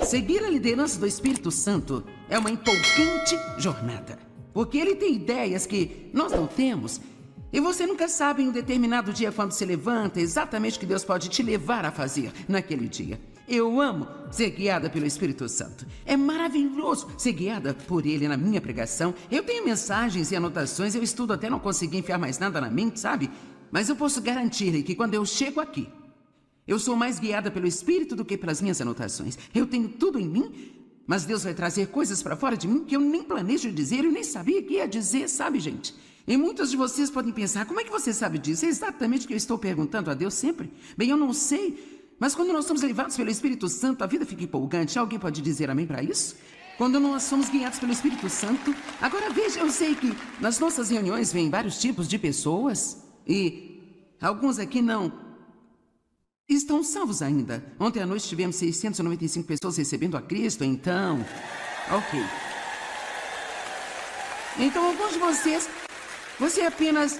Seguir a liderança do Espírito Santo é uma empolgante jornada. Porque ele tem ideias que nós não temos. E você nunca sabe em um determinado dia, quando se levanta, exatamente o que Deus pode te levar a fazer naquele dia. Eu amo ser guiada pelo Espírito Santo. É maravilhoso ser guiada por Ele na minha pregação. Eu tenho mensagens e anotações, eu estudo até não conseguir enfiar mais nada na mente, sabe? Mas eu posso garantir-lhe que quando eu chego aqui, eu sou mais guiada pelo Espírito do que pelas minhas anotações. Eu tenho tudo em mim, mas Deus vai trazer coisas para fora de mim que eu nem planejo dizer, eu nem sabia que ia dizer, sabe, gente? E muitos de vocês podem pensar, como é que você sabe disso? É exatamente o que eu estou perguntando a Deus sempre. Bem, eu não sei, mas quando nós somos levados pelo Espírito Santo, a vida fica empolgante. Alguém pode dizer amém para isso? Quando nós somos guiados pelo Espírito Santo. Agora veja, eu sei que nas nossas reuniões vêm vários tipos de pessoas e alguns aqui não estão salvos ainda. Ontem à noite tivemos 695 pessoas recebendo a Cristo, então... Ok. Então alguns de vocês... Você é apenas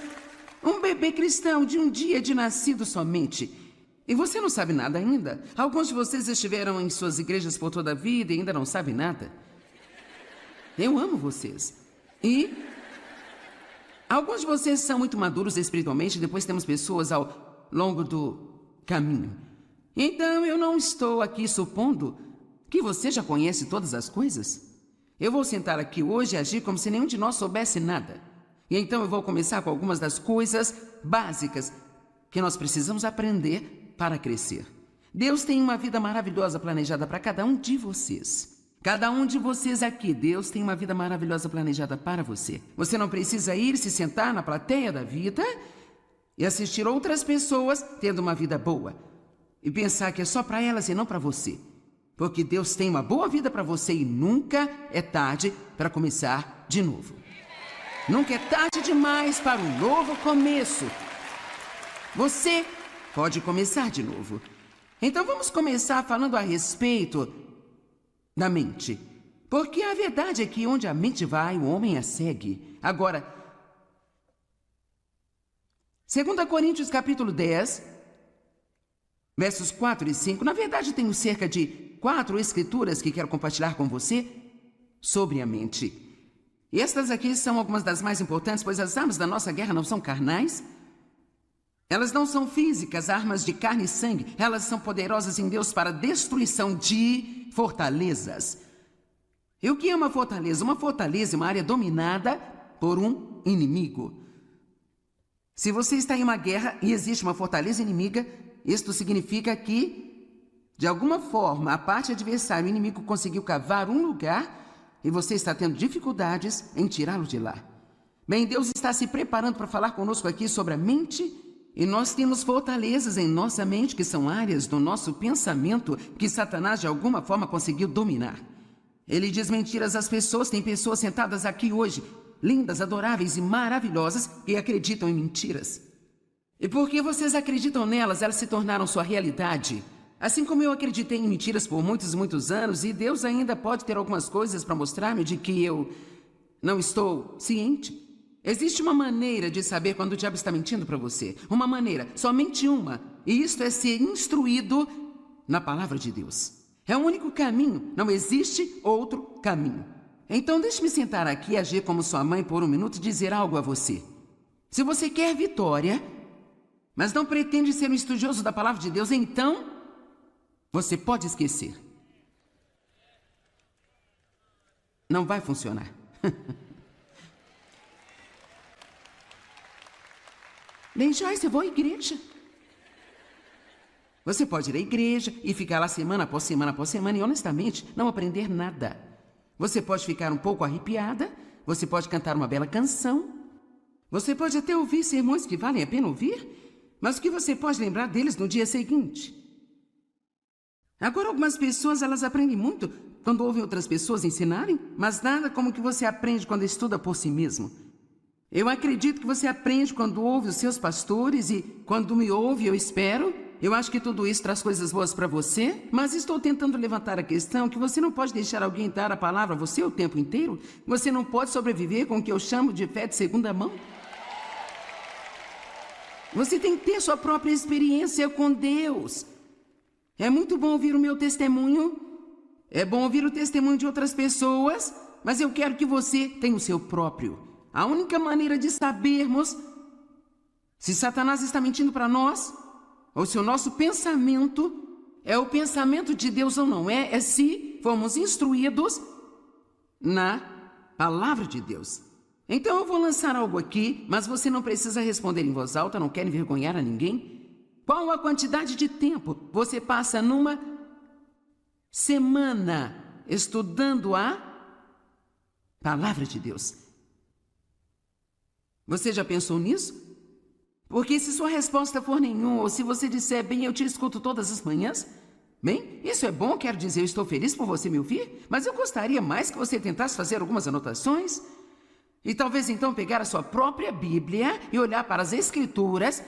um bebê cristão de um dia de nascido somente. E você não sabe nada ainda. Alguns de vocês estiveram em suas igrejas por toda a vida e ainda não sabem nada. Eu amo vocês. E alguns de vocês são muito maduros espiritualmente. Depois temos pessoas ao longo do caminho. Então eu não estou aqui supondo que você já conhece todas as coisas. Eu vou sentar aqui hoje e agir como se nenhum de nós soubesse nada. E então eu vou começar com algumas das coisas básicas que nós precisamos aprender para crescer. Deus tem uma vida maravilhosa planejada para cada um de vocês. Cada um de vocês aqui, Deus tem uma vida maravilhosa planejada para você. Você não precisa ir se sentar na plateia da vida e assistir outras pessoas tendo uma vida boa e pensar que é só para elas e não para você. Porque Deus tem uma boa vida para você e nunca é tarde para começar de novo. Nunca é tarde demais para um novo começo. Você pode começar de novo. Então vamos começar falando a respeito da mente. Porque a verdade é que onde a mente vai, o homem a segue. Agora, 2 Coríntios capítulo 10, versos 4 e 5. Na verdade, tenho cerca de 4 escrituras que quero compartilhar com você sobre a mente. E estas aqui são algumas das mais importantes, pois as armas da nossa guerra não são carnais. Elas não são físicas, armas de carne e sangue. Elas são poderosas em Deus para a destruição de fortalezas. E o que é uma fortaleza? Uma fortaleza é uma área dominada por um inimigo. Se você está em uma guerra e existe uma fortaleza inimiga, isto significa que, de alguma forma, a parte adversária, o inimigo conseguiu cavar um lugar e você está tendo dificuldades em tirá-lo de lá. Bem, Deus está se preparando para falar conosco aqui sobre a mente. E nós temos fortalezas em nossa mente, que são áreas do nosso pensamento que Satanás de alguma forma conseguiu dominar. Ele diz mentiras às pessoas. Tem pessoas sentadas aqui hoje, lindas, adoráveis e maravilhosas, que acreditam em mentiras. E porque vocês acreditam nelas, elas se tornaram sua realidade. Assim como eu acreditei em mentiras por muitos e muitos anos, e Deus ainda pode ter algumas coisas para mostrar-me de que eu não estou ciente. Existe uma maneira de saber quando o diabo está mentindo para você. Uma maneira, somente uma. E isto é ser instruído na palavra de Deus. É o único caminho, não existe outro caminho. Então deixe-me sentar aqui e agir como sua mãe por um minuto e dizer algo a você. Se você quer vitória, mas não pretende ser um estudioso da palavra de Deus, então você pode esquecer. Não vai funcionar. Bem, Joyce, eu vou à igreja. Você pode ir à igreja e ficar lá semana após semana após semana e, honestamente, não aprender nada. Você pode ficar um pouco arrepiada, você pode cantar uma bela canção, você pode até ouvir sermões que valem a pena ouvir, mas o que você pode lembrar deles no dia seguinte? Agora, algumas pessoas, elas aprendem muito quando ouvem outras pessoas ensinarem, mas nada como o que você aprende quando estuda por si mesmo. Eu acredito que você aprende quando ouve os seus pastores e quando me ouve, eu espero. Eu acho que tudo isso traz coisas boas para você, mas estou tentando levantar a questão que você não pode deixar alguém dar a palavra a você o tempo inteiro. Você não pode sobreviver com o que eu chamo de fé de segunda mão. Você tem que ter sua própria experiência com Deus. É muito bom ouvir o meu testemunho É bom ouvir o testemunho de outras pessoas, mas eu quero que você tenha o seu próprio. A única maneira de sabermos se Satanás está mentindo para nós, ou se o nosso pensamento é o pensamento de Deus ou não é se formos instruídos na palavra de Deus. Então eu vou lançar algo aqui, mas você não precisa responder em voz alta, não quer envergonhar a ninguém. Qual a quantidade de tempo você passa numa semana estudando a palavra de Deus? Você já pensou nisso? Porque se sua resposta for nenhuma, ou se você disser, bem, eu te escuto todas as manhãs, bem, isso é bom, quero dizer, eu estou feliz por você me ouvir, mas eu gostaria mais que você tentasse fazer algumas anotações e talvez então pegar a sua própria Bíblia e olhar para as Escrituras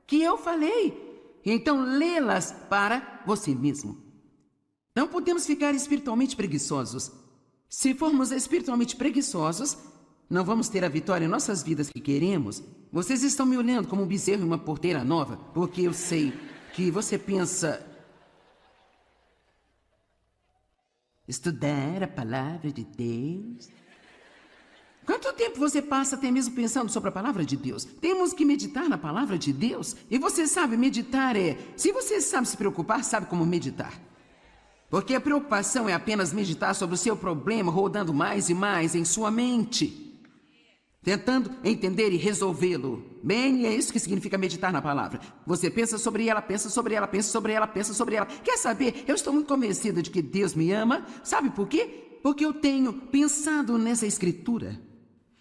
que eu falei, e então lê-las para você mesmo. Não podemos ficar espiritualmente preguiçosos. Se formos espiritualmente preguiçosos, não vamos ter a vitória em nossas vidas que queremos. Vocês estão me olhando como um bezerro em uma porteira nova, porque eu sei que você pensa... Estudar a palavra de Deus? Quanto tempo você passa até mesmo pensando sobre a palavra de Deus? Temos que meditar na palavra de Deus. E você sabe, meditar é... Se você sabe se preocupar, sabe como meditar. Porque a preocupação é apenas meditar sobre o seu problema, rodando mais e mais em sua mente, tentando entender e resolvê-lo. Bem, é isso que significa meditar na palavra. Você pensa sobre ela, pensa sobre ela, pensa sobre ela, pensa sobre ela. Quer saber? Eu estou muito convencida de que Deus me ama. Sabe por quê? Porque eu tenho pensado nessa escritura.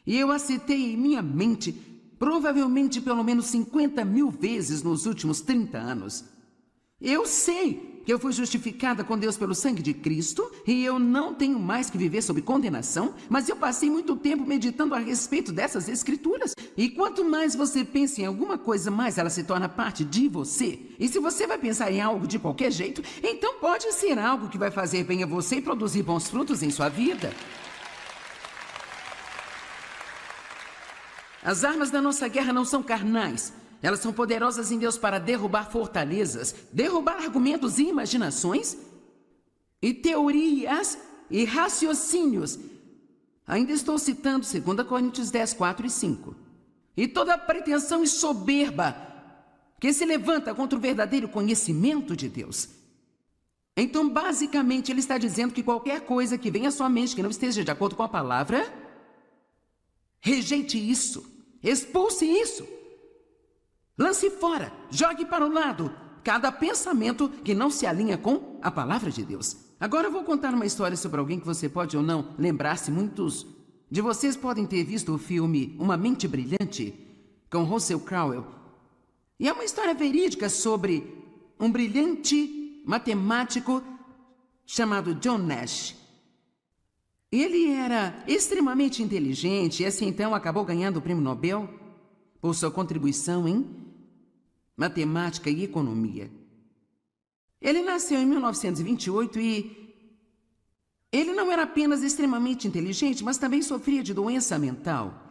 E eu a citei em minha mente, provavelmente pelo menos 50.000 vezes nos últimos 30 anos. Eu sei que eu fui justificada com Deus pelo sangue de Cristo e eu não tenho mais que viver sob condenação, mas eu passei muito tempo meditando a respeito dessas escrituras. E quanto mais você pensa em alguma coisa, mais ela se torna parte de você. E se você vai pensar em algo de qualquer jeito, então pode ser algo que vai fazer bem a você e produzir bons frutos em sua vida. As armas da nossa guerra não são carnais. Elas são poderosas em Deus para derrubar fortalezas, derrubar argumentos e imaginações, e teorias e raciocínios. Ainda estou citando 2 Coríntios 10, 4 e 5. E toda pretensão e soberba que se levanta contra o verdadeiro conhecimento de Deus. Então, basicamente, ele está dizendo que qualquer coisa que venha à sua mente que não esteja de acordo com a palavra, rejeite isso, expulse isso. Lance fora, jogue para o lado cada pensamento que não se alinha com a palavra de Deus. Agora eu vou contar uma história sobre alguém que você pode ou não lembrar-se. Muitos de vocês podem ter visto o filme Uma Mente Brilhante, com Russell Crowe. E é uma história verídica sobre um brilhante matemático chamado John Nash. Ele era extremamente inteligente e assim então acabou ganhando o prêmio Nobel por sua contribuição em matemática e economia. Ele nasceu em 1928 e ele não era apenas extremamente inteligente, mas também sofria de doença mental.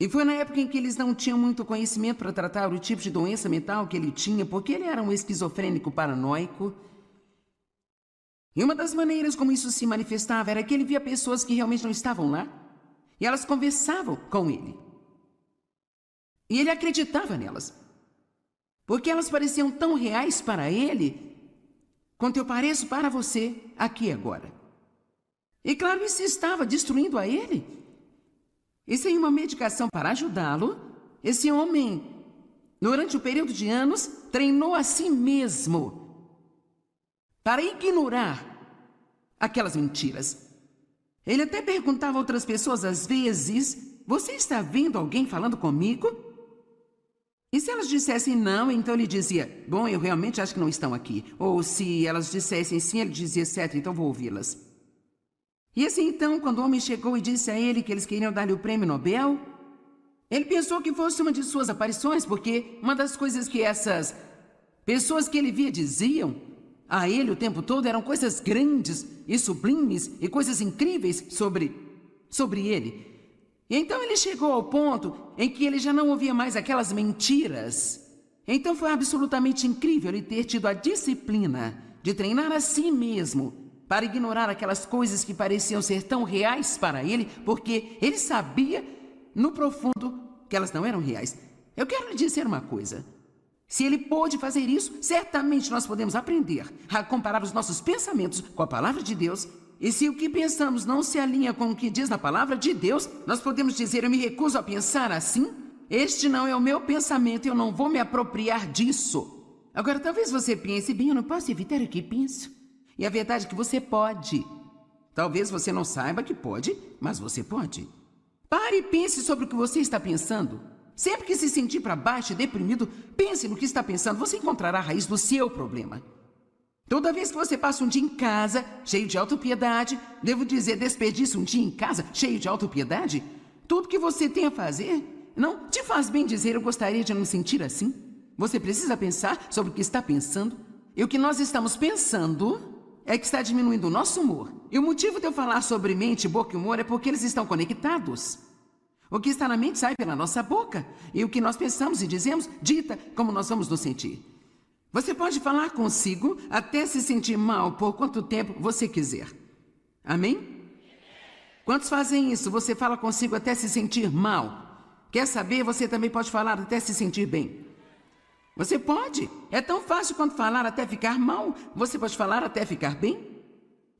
E foi na época em que eles não tinham muito conhecimento para tratar o tipo de doença mental que ele tinha, porque ele era um esquizofrênico paranoico. E uma das maneiras como isso se manifestava era que ele via pessoas que realmente não estavam lá, e elas conversavam com ele. E ele acreditava nelas, porque elas pareciam tão reais para ele, quanto eu pareço para você aqui e agora. E claro, isso estava destruindo a ele. E sem uma medicação para ajudá-lo, esse homem, durante o período de anos, treinou a si mesmo para ignorar aquelas mentiras. Ele até perguntava a outras pessoas às vezes, você está vendo alguém falando comigo? E se elas dissessem não, então ele dizia, bom, eu realmente acho que não estão aqui. Ou se elas dissessem sim, ele dizia, certo, então vou ouvi-las. E assim então, quando o homem chegou e disse a ele que eles queriam dar-lhe o prêmio Nobel, ele pensou que fosse uma de suas aparições, porque uma das coisas que essas pessoas que ele via diziam a ele o tempo todo eram coisas grandes e sublimes e coisas incríveis sobre ele. E então ele chegou ao ponto em que ele já não ouvia mais aquelas mentiras. Então foi absolutamente incrível ele ter tido a disciplina de treinar a si mesmo para ignorar aquelas coisas que pareciam ser tão reais para ele, porque ele sabia, no profundo, que elas não eram reais. Eu quero lhe dizer uma coisa. Se ele pôde fazer isso, certamente nós podemos aprender a comparar os nossos pensamentos com a palavra de Deus. E se o que pensamos não se alinha com o que diz na palavra de Deus, nós podemos dizer: eu me recuso a pensar assim. Este não é o meu pensamento, eu não vou me apropriar disso. Agora, talvez você pense: bem, eu não posso evitar o que penso. E a verdade é que você pode. Talvez você não saiba que pode, mas você pode. Pare e pense sobre o que você está pensando. Sempre que se sentir para baixo e deprimido, pense no que está pensando. Você encontrará a raiz do seu problema. Toda vez que você passa um dia em casa, cheio de autopiedade, devo dizer, desperdiça um dia em casa, cheio de autopiedade, tudo que você tem a fazer, não te faz bem dizer: eu gostaria de não me sentir assim. Você precisa pensar sobre o que está pensando. E o que nós estamos pensando é que está diminuindo o nosso humor. E o motivo de eu falar sobre mente, boca e humor é porque eles estão conectados. O que está na mente sai pela nossa boca. E o que nós pensamos e dizemos dita como nós vamos nos sentir. Você pode falar consigo até se sentir mal por quanto tempo você quiser. Amém? Quantos fazem isso? Você fala consigo até se sentir mal. Quer saber? Você também pode falar até se sentir bem. Você pode. É tão fácil quanto falar até ficar mal. Você pode falar até ficar bem.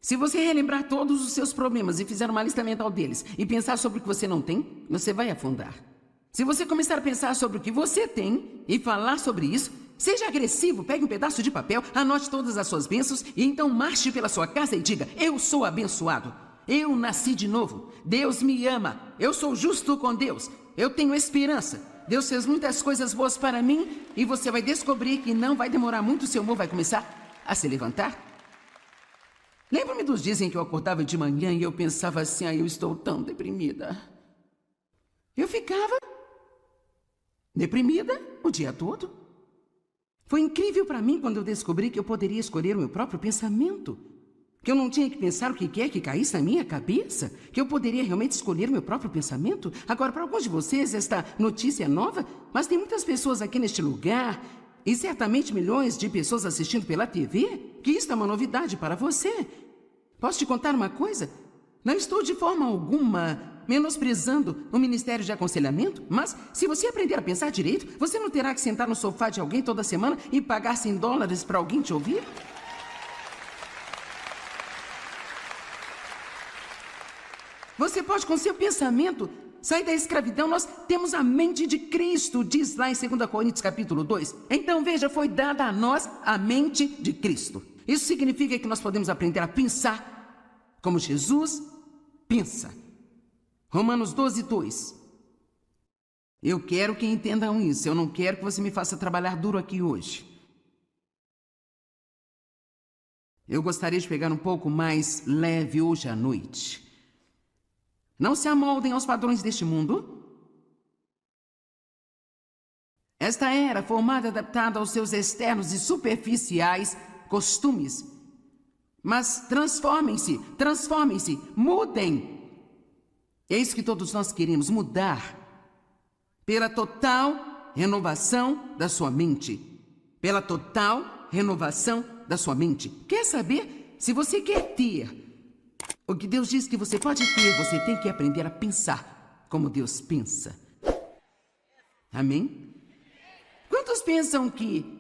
Se você relembrar todos os seus problemas e fizer uma lista mental deles e pensar sobre o que você não tem, você vai afundar. Se você começar a pensar sobre o que você tem e falar sobre isso, seja agressivo, pegue um pedaço de papel, anote todas as suas bênçãos e então marche pela sua casa e diga: eu sou abençoado, eu nasci de novo, Deus me ama, eu sou justo com Deus, eu tenho esperança, Deus fez muitas coisas boas para mim. E você vai descobrir que não vai demorar muito, seu humor vai começar a se levantar. Lembro-me dos dias em que eu acordava de manhã e eu pensava assim: eu estou tão deprimida. Eu ficava deprimida o dia todo. Foi incrível para mim quando eu descobri que eu poderia escolher o meu próprio pensamento. Que eu não tinha que pensar o que quer que caísse na minha cabeça. Que eu poderia realmente escolher o meu próprio pensamento. Agora, para alguns de vocês, esta notícia é nova, mas tem muitas pessoas aqui neste lugar, e certamente milhões de pessoas assistindo pela TV, que isto é uma novidade para você. Posso te contar uma coisa? Não estou de forma alguma menosprezando o ministério de aconselhamento, mas se você aprender a pensar direito, você não terá que sentar no sofá de alguém toda semana e pagar $100 para alguém te ouvir? Você pode, com seu pensamento, sair da escravidão. Nós temos a mente de Cristo, diz lá em 2 Coríntios capítulo 2. Então veja, foi dada a nós a mente de Cristo. Isso significa que nós podemos aprender a pensar como Jesus pensa. Romanos 12:2. Eu quero que entendam isso. Eu não quero que você me faça trabalhar duro aqui hoje. Eu gostaria de pegar um pouco mais leve hoje à noite. Não se amoldem aos padrões deste mundo. Esta era formada e adaptada aos seus externos e superficiais costumes. Mas transformem-se, mudem. É isso que todos nós queremos, mudar. Pela total renovação da sua mente. Pela total renovação da sua mente. Quer saber? Se você quer ter o que Deus diz que você pode ter, você tem que aprender a pensar como Deus pensa. Amém? Quantos pensam que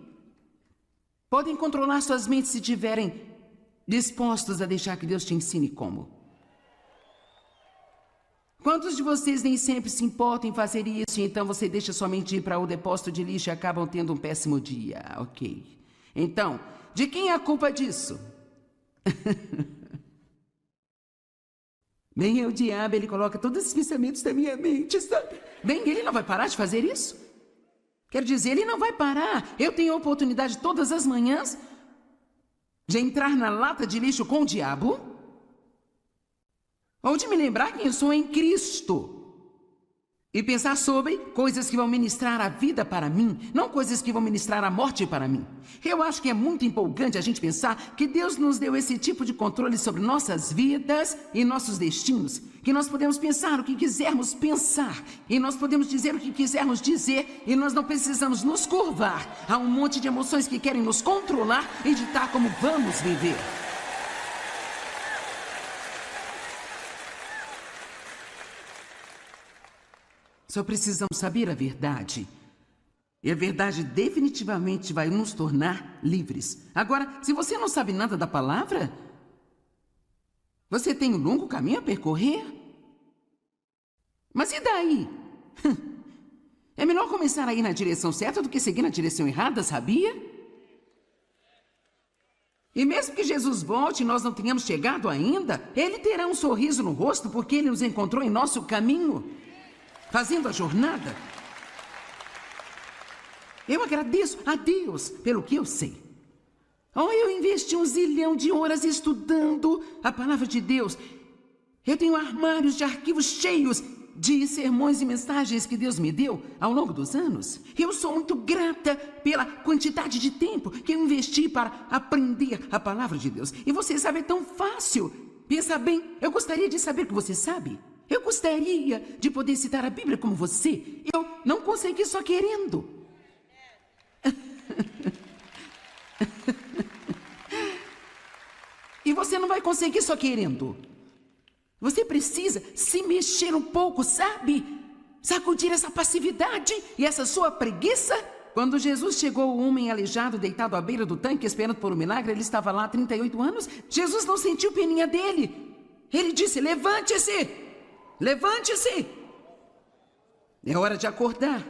podem controlar suas mentes se estiverem dispostos a deixar que Deus te ensine como? Quantos de vocês nem sempre se importam em fazer isso, e então você deixa sua mente ir para o depósito de lixo e acabam tendo um péssimo dia? Ok. Então, de quem é a culpa disso? Bem, é o diabo, ele coloca todos esses pensamentos na minha mente, sabe? Bem, ele não vai parar de fazer isso? Quero dizer, ele não vai parar. Eu tenho a oportunidade todas as manhãs de entrar na lata de lixo com o diabo, ou de me lembrar quem eu sou em Cristo. E pensar sobre coisas que vão ministrar a vida para mim, não coisas que vão ministrar a morte para mim. Eu acho que é muito empolgante a gente pensar que Deus nos deu esse tipo de controle sobre nossas vidas e nossos destinos. Que nós podemos pensar o que quisermos pensar, e nós podemos dizer o que quisermos dizer, e nós não precisamos nos curvar a um monte de emoções que querem nos controlar e ditar como vamos viver. Só precisamos saber a verdade. E a verdade definitivamente vai nos tornar livres. Agora, se você não sabe nada da palavra, você tem um longo caminho a percorrer. Mas e daí? É melhor começar a ir na direção certa do que seguir na direção errada, sabia? E mesmo que Jesus volte e nós não tenhamos chegado ainda, Ele terá um sorriso no rosto porque Ele nos encontrou em nosso caminho, fazendo a jornada. Eu agradeço a Deus pelo que eu sei. Eu investi 1 zilhão de horas estudando a palavra de Deus. Eu tenho armários de arquivos cheios de sermões e mensagens que Deus me deu ao longo dos anos. Eu sou muito grata pela quantidade de tempo que eu investi para aprender a palavra de Deus. E você sabe, é tão fácil. Pensa bem, eu gostaria de saber que você sabe. Eu gostaria de poder citar a Bíblia como você. Eu não consegui só querendo. E você não vai conseguir só querendo. Você precisa se mexer um pouco, sabe? Sacudir essa passividade e essa sua preguiça. Quando Jesus chegou, o homem aleijado, deitado à beira do tanque, esperando por um milagre, ele estava lá há 38 anos. Jesus não sentiu peninha dele. Ele disse: levante-se, levante-se. É hora de acordar.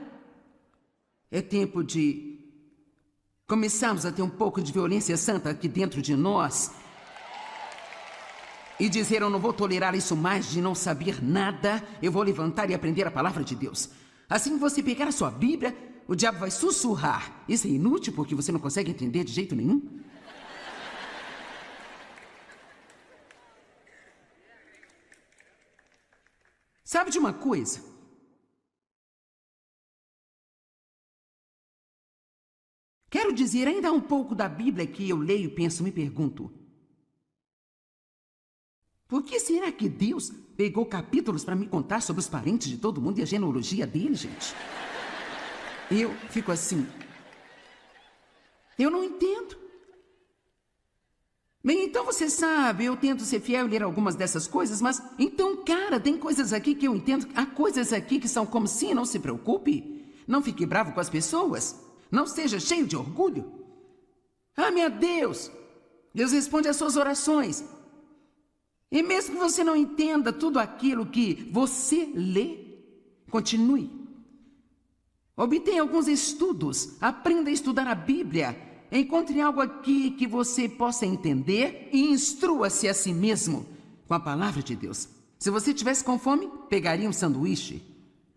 É tempo de começarmos a ter um pouco de violência santa aqui dentro de nós. E dizer: eu não vou tolerar isso mais de não saber nada. Eu vou levantar e aprender a palavra de Deus. Assim que você pegar a sua Bíblia, o diabo vai sussurrar. Isso é inútil porque você não consegue entender de jeito nenhum. Sabe de uma coisa? Quero dizer, ainda há um pouco da Bíblia que eu leio, penso, me pergunto: por que será que Deus pegou capítulos para me contar sobre os parentes de todo mundo e a genealogia dele, gente? Eu fico assim. Eu não entendo. Bem, então você sabe, eu tento ser fiel e ler algumas dessas coisas, mas então, cara, tem coisas aqui que eu entendo. Há coisas aqui que são como se, não se preocupe. Não fique bravo com as pessoas. Não seja cheio de orgulho. Ah, meu Deus! Deus responde às suas orações. E mesmo que você não entenda tudo aquilo que você lê, continue. Obtenha alguns estudos, aprenda a estudar a Bíblia, encontre algo aqui que você possa entender e instrua-se a si mesmo com a palavra de Deus. Se você estivesse com fome, pegaria um sanduíche.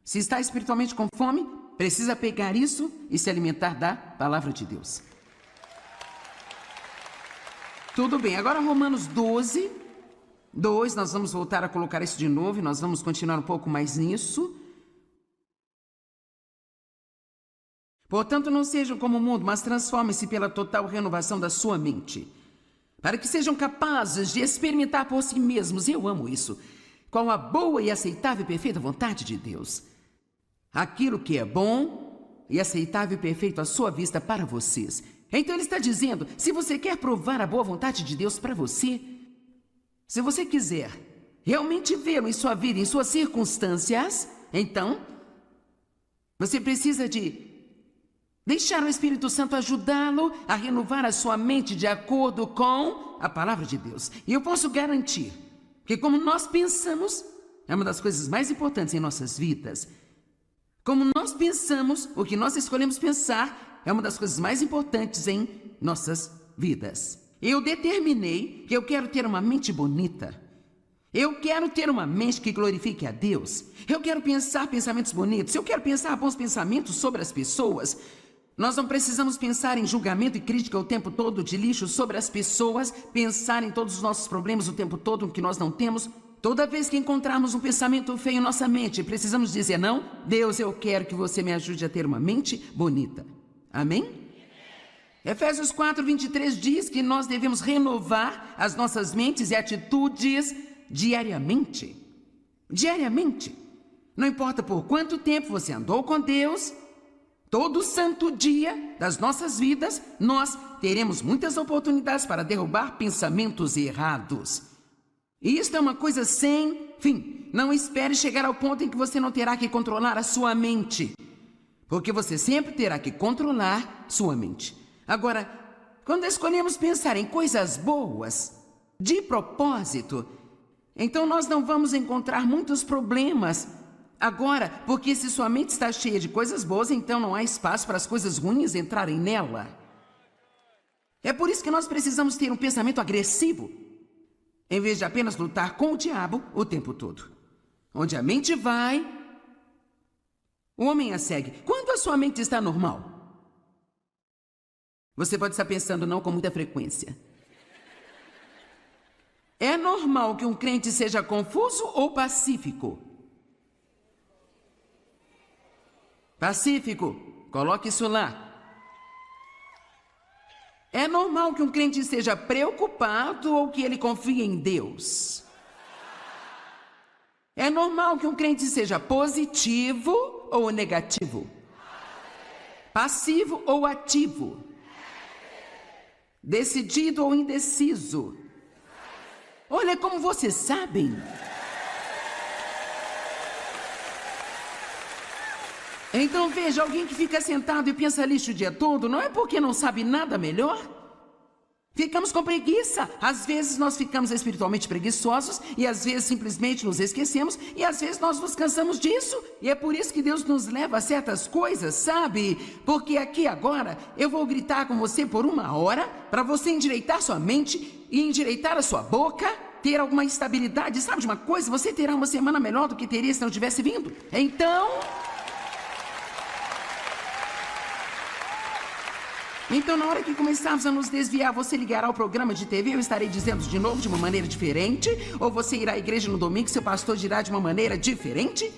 Se está espiritualmente com fome, precisa pegar isso e se alimentar da palavra de Deus. Tudo bem, agora Romanos 12... 2, nós vamos voltar a colocar isso de novo e nós vamos continuar um pouco mais nisso. Portanto, não sejam como o mundo, mas transformem-se pela total renovação da sua mente, para que sejam capazes de experimentar por si mesmos, eu amo isso, qual a boa e aceitável e perfeita vontade de Deus. Aquilo que é bom e aceitável e perfeito à sua vista para vocês. Então ele está dizendo, se você quer provar a boa vontade de Deus para você, se você quiser realmente vê-lo em sua vida, em suas circunstâncias, então você precisa de deixar o Espírito Santo ajudá-lo a renovar a sua mente de acordo com a palavra de Deus. E eu posso garantir que como nós pensamos, é uma das coisas mais importantes em nossas vidas. Como nós pensamos, o que nós escolhemos pensar, é uma das coisas mais importantes em nossas vidas. Eu determinei que eu quero ter uma mente bonita. Eu quero ter uma mente que glorifique a Deus. Eu quero pensar pensamentos bonitos. Eu quero pensar bons pensamentos sobre as pessoas. Nós não precisamos pensar em julgamento e crítica o tempo todo, de lixo sobre as pessoas, pensar em todos os nossos problemas o tempo todo que nós não temos. Toda vez que encontrarmos um pensamento feio em nossa mente, precisamos dizer: não, Deus, eu quero que você me ajude a ter uma mente bonita. Amém? Efésios 4:23 diz que nós devemos renovar as nossas mentes e atitudes diariamente. Diariamente. Não importa por quanto tempo você andou com Deus, todo santo dia das nossas vidas, nós teremos muitas oportunidades para derrubar pensamentos errados. E isto é uma coisa sem fim. Não espere chegar ao ponto em que você não terá que controlar a sua mente. Porque você sempre terá que controlar sua mente. Agora, quando escolhemos pensar em coisas boas, de propósito, então nós não vamos encontrar muitos problemas. Agora, porque se sua mente está cheia de coisas boas, então não há espaço para as coisas ruins entrarem nela. É por isso que nós precisamos ter um pensamento agressivo, em vez de apenas lutar com o diabo o tempo todo. Onde a mente vai, o homem a segue. Quando a sua mente está normal? Você pode estar pensando não com muita frequência. É normal que um crente seja confuso ou pacífico? Pacífico, coloque isso lá. É normal que um crente seja preocupado ou que ele confie em Deus? É normal que um crente seja positivo ou negativo? Passivo ou ativo? Decidido ou indeciso? Olha como vocês sabem. Então veja, alguém que fica sentado e pensa lixo o dia todo, não é porque não sabe nada melhor? Ficamos com preguiça. Às vezes nós ficamos espiritualmente preguiçosos e às vezes simplesmente nos esquecemos e às vezes nós nos cansamos disso. E é por isso que Deus nos leva a certas coisas, sabe? Porque aqui agora eu vou gritar com você por 1 hora para você endireitar sua mente e endireitar a sua boca, ter alguma estabilidade. Sabe de uma coisa? Você terá uma semana melhor do que teria se não tivesse vindo. Então, na hora que começarmos a nos desviar, você ligará ao programa de TV, eu estarei dizendo de novo de uma maneira diferente? Ou você irá à igreja no domingo e seu pastor dirá de uma maneira diferente?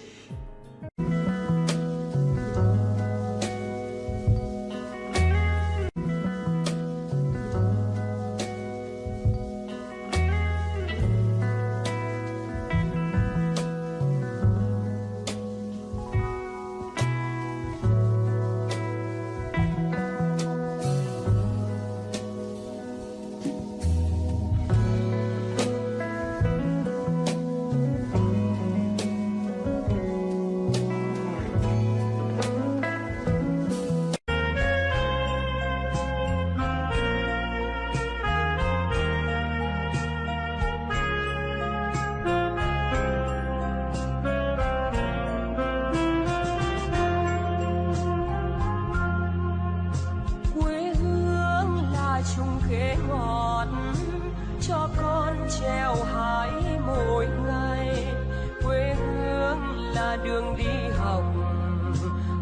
Đường đi học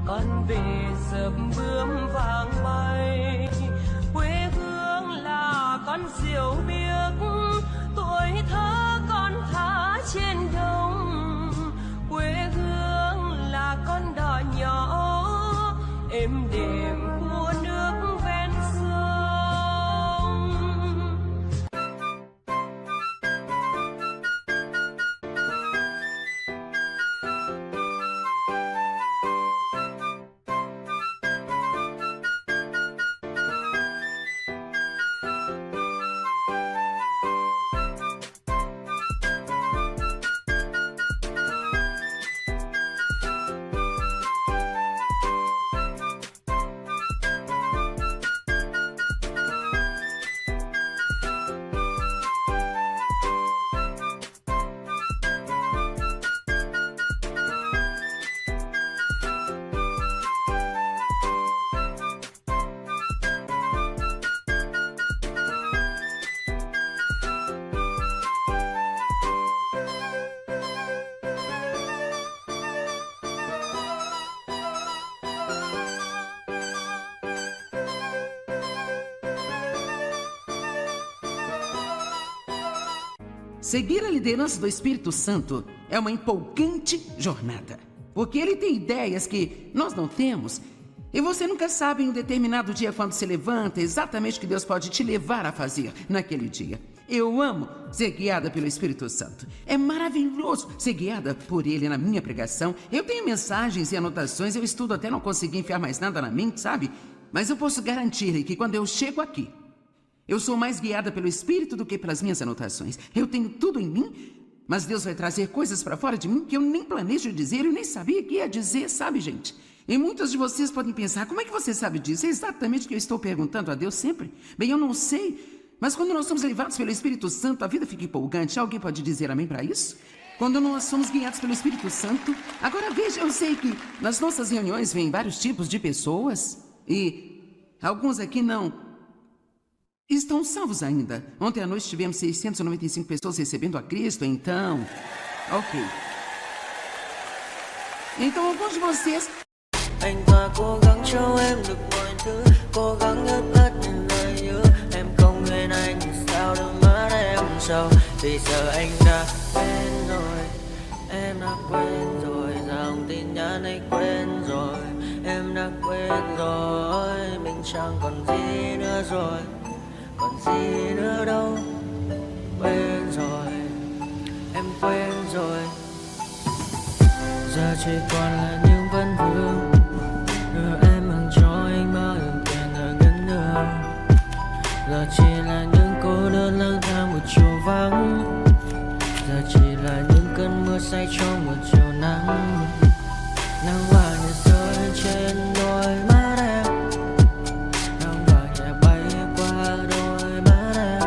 con về sớm bướm vàng bay, quê hương là con diều biếc, tuổi thơ con thả trên đồng, quê hương là con đò nhỏ êm đềm của nước ven sông. Seguir a liderança do Espírito Santo é uma empolgante jornada, porque ele tem ideias que nós não temos, e você nunca sabe em um determinado dia quando se levanta exatamente o que Deus pode te levar a fazer naquele dia. Eu amo ser guiada pelo Espírito Santo. É maravilhoso ser guiada por ele na minha pregação. Eu tenho mensagens e anotações, eu estudo até não conseguir enfiar mais nada na mente, sabe? Mas eu posso garantir-lhe que quando eu chego aqui, Eu sou mais guiada pelo Espírito do que pelas minhas anotações. Eu tenho tudo em mim, mas Deus vai trazer coisas para fora de mim que eu nem planejo dizer, eu nem sabia que ia dizer, sabe, gente? E muitos de vocês podem pensar, como é que você sabe disso? É exatamente o que eu estou perguntando a Deus sempre. Bem, eu não sei, mas quando nós somos levados pelo Espírito Santo, a vida fica empolgante. Alguém pode dizer amém para isso? Quando nós somos guiados pelo Espírito Santo. Agora veja, eu sei que nas nossas reuniões vêm vários tipos de pessoas e alguns aqui não estão salvos ainda. Ontem à noite tivemos 695 pessoas recebendo a Cristo, então... Ok. Então alguns de vocês... Anh ta cố gắng cho em được mọi thứ, cố gắng ướt át những lời nhớ. Em không quên anh thì sao đôi mắt em sầu. Vì giờ anh đã quên rồi, em đã quên rồi. Dòng tin nhắn anh quên rồi, em đã quên rồi. Mình chẳng còn gì nữa rồi, còn gì nữa đâu. Quên rồi, em quên rồi. Giờ chỉ còn là những vấn vương. Đưa em mang cho anh bao ưu tiên ở gần nữa. Giờ chỉ là những cô đơn lang thang một chiều vắng. Giờ chỉ là những cơn mưa say trong một chiều nắng. Nắng vàng nhẹ rơi trên đôi mắt em. Nắng vàng nhẹ bay qua đôi mắt em.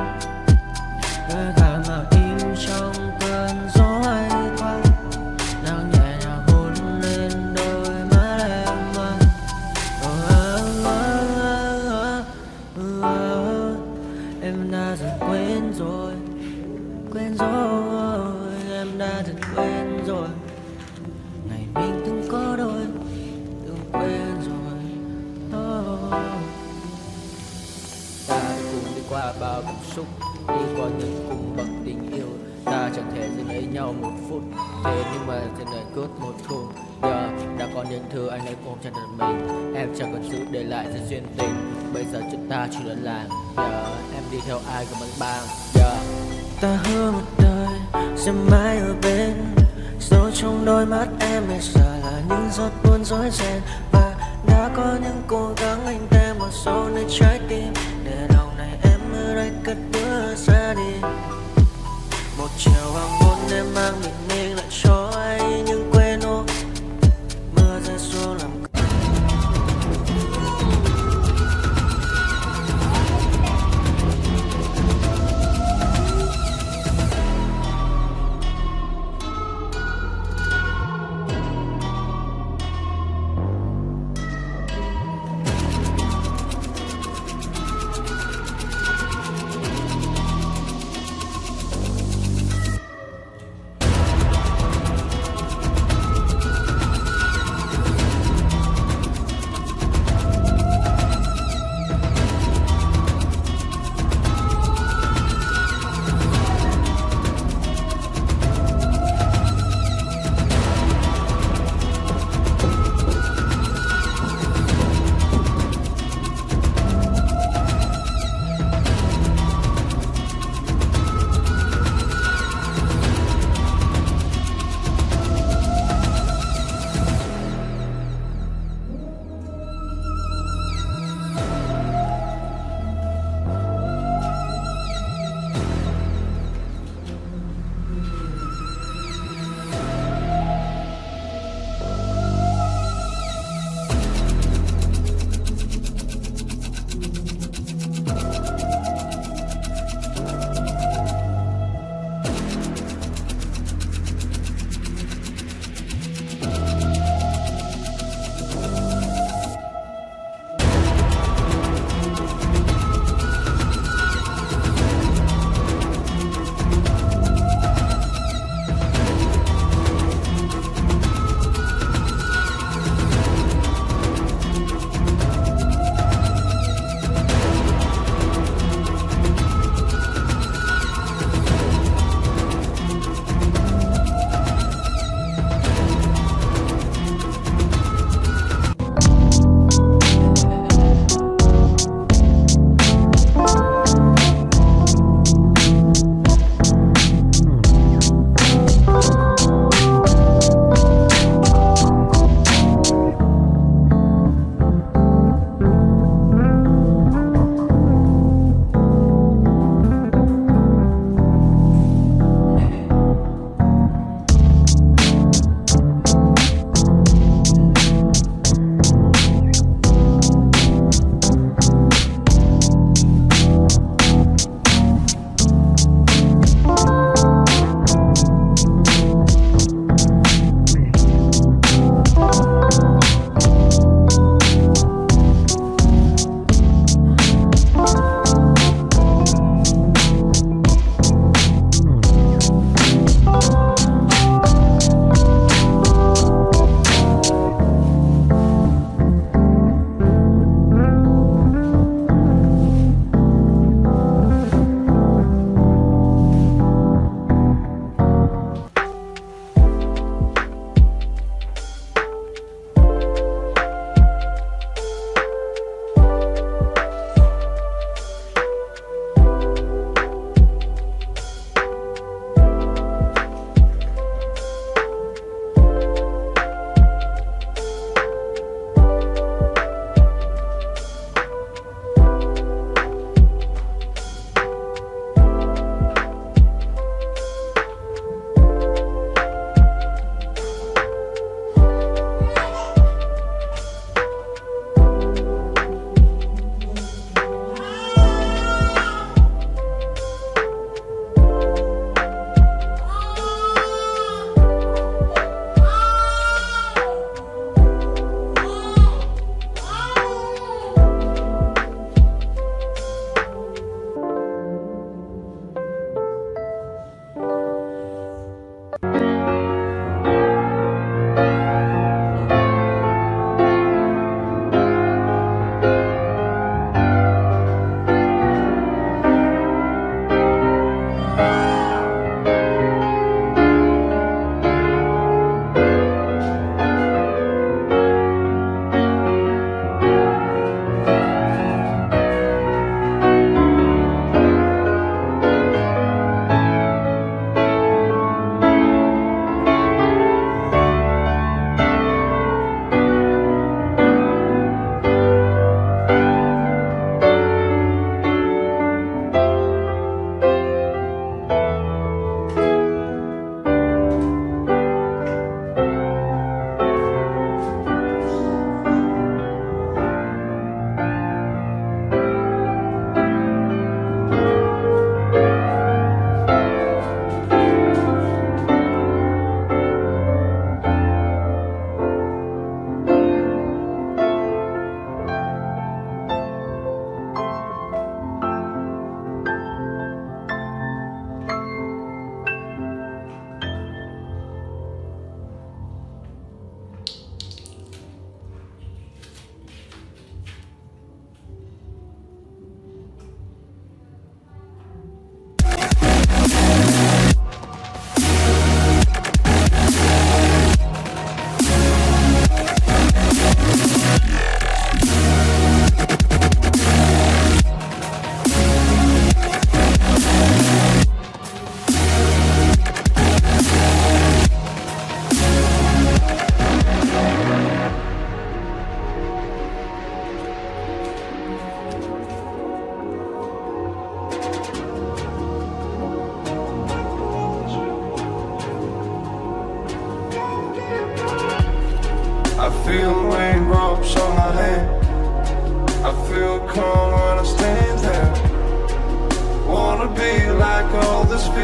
Đôi gà mà im trong cơn gió ấy qua. Nắng nhẹ nhàng hôn lên đôi mắt em. Em đã dần quên rồi, quên rồi. Em đã dần quên rồi. Ngày mình từng có đôi, từng quên rồi. Ta đã cùng đi qua bao cảm xúc, đi qua những cung bậc tình yêu. Ta chẳng thể dừng lấy nhau một phút, thế nhưng mà trên đời cướp một thu. Giờ đã có những thứ anh ấy ôm trong đời mình, em chẳng còn giữ để lại sự duyên tình. Bây giờ chúng ta chỉ đơn làng, giờ em đi theo ai của mình bang. Giờ Ta hứa một đời sẽ mãi ở bên. Dẫu trong đôi mắt em bây giờ là những giọt buồn rối ren. Và đã có những cố gắng anh tem vào sâu nơi trái tim. Để lòng này em ở đây cất bước ra đi. Một chiều hoàng hôn em mang bình minh lại cho anh những quên ô. Mưa rơi xuống làm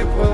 people